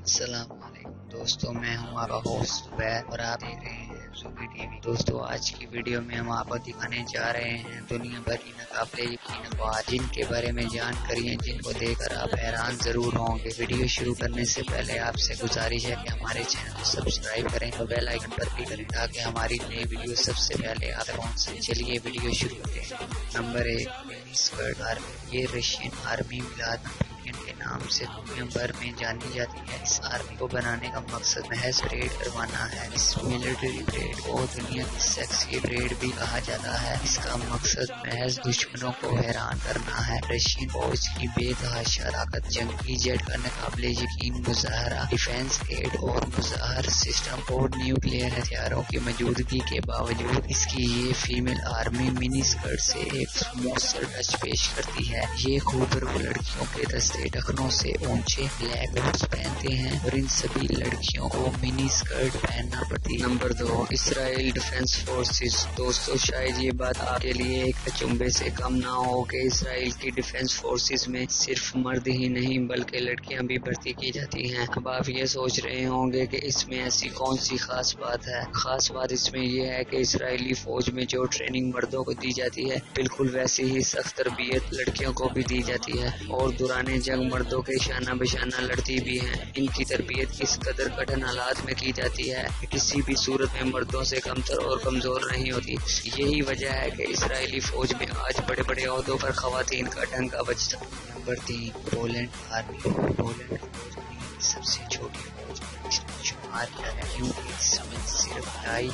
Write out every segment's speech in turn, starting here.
السلام علیکم دوستوں، میں ہوں آپ کا ہوسٹ زبیر اور آپ دیکھ رہے ہیں زوبی ٹی وی۔ دوستوں، آج کی ویڈیو میں ہم آپ کو دکھانے جا رہے ہیں دنیا بھر کی ناقابل یقین افواج، جن کے بارے میں جانکاریاں جن کو دیکھ کر آپ حیران ضرور ہوں گے۔ ویڈیو شروع کرنے سے پہلے آپ سے گزارش ہے کہ ہمارے چینل کو سبسکرائب کریں اور بیل آئیکن پر کلک کریں تاکہ ہماری نئی ویڈیو سب سے پہلے آپ تک پہنچ سکے۔ چلیے ویڈیو شروع کرتے ہیں۔ نمبر 1، منی اسکرٹ آرمی۔ یہ رشین آرمی میلاد کے نام سے دنیا بھر میں جانی جاتی ہے۔ اس آرمی کو بنانے کا مقصد محض پریڈ کروانا ہے۔ اس ملٹری پریڈ کو دنیا کی سیکسی پریڈ بھی کہا جاتا ہے۔ اس کا مقصد محض دشمنوں کو حیران کرنا ہے۔ رشین فوج کی بے تحاشا طاقت، جنگی جیٹ کا ناقابل یقین مظاہرہ، ڈیفینس ایڈ اور مظاہر سسٹم اور نیوکلیئر ہتھیاروں کی موجودگی کے باوجود اس کی یہ فیمیل آرمی منی اسکرٹ سے ایک مؤثر ٹچ پیش کرتی ہے۔ یہ خوبصورت لڑکیوں کے دستے ٹخنوں سے اونچے بلیک بوٹس پہنتے ہیں اور ان سبھی لڑکیوں کو منی اسکرٹ پہننا پڑتی ہے۔ نمبر 2، اسرائیل ڈیفینس فورسز۔ دوستو، شاید یہ بات آپ کے لیے ایک اچنبھے سے کم نہ ہو کہ اسرائیل کی ڈیفینس فورسز میں صرف مرد ہی نہیں بلکہ لڑکیاں بھی بھرتی کی جاتی ہیں۔ اب آپ یہ سوچ رہے ہوں گے کہ اس میں ایسی کون سی خاص بات ہے۔ خاص بات اس میں یہ ہے کہ اسرائیلی فوج میں جو ٹریننگ مردوں کو دی جاتی ہے، بالکل ویسی ہی سخت تربیت لڑکیوں کو بھی دی جاتی ہے اور دوران جنگ مردوں کے شانہ بشانہ لڑتی بھی ہیں۔ ان کی تربیت اس قدر کٹھن حالات میں کی جاتی ہے کہ کسی بھی صورت میں مردوں سے کمتر اور کمزور نہیں ہوتی۔ یہی وجہ ہے کہ اسرائیلی فوج میں آج بڑے بڑے عہدوں پر خواتین کا ڈنکا بجتا ہے۔ Number 3، Poland army. پولینڈ فوج دنیا کی سب سے چھوٹی فوج میں شمار کیا ہے کیونکہ اس میں صرف 2.5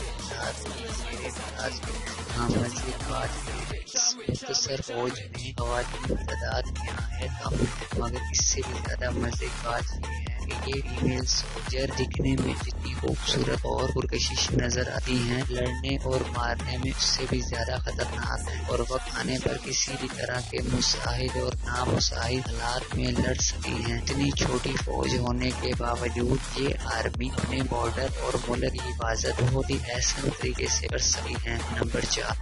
زیر ملازمین ہیں۔ یہاں مزید بات یہ ہے کہ اس مختصر فوج میں خواتین کی تعداد نہایت کم ہے، مگر اس سے بھی زیادہ مزے کی بات یہ ہے کہ یہ فیمیل سولجر دکھنے میں جتنی خوبصورت اور پرکشش نظر آتی ہیں، لڑنے اور مارنے میں اس سے بھی زیادہ خطرناک ہیں اور وقت آنے پر کسی بھی طرح کے مساعد اور نامساعد حالات میں لڑ سکتی ہیں۔ اتنی چھوٹی فوج ہونے کے باوجود یہ آرمی اپنے بارڈر اور ملک کی حفاظت بہت ہی احسن طریقے سے کر سکتی ہے۔ نمبر 4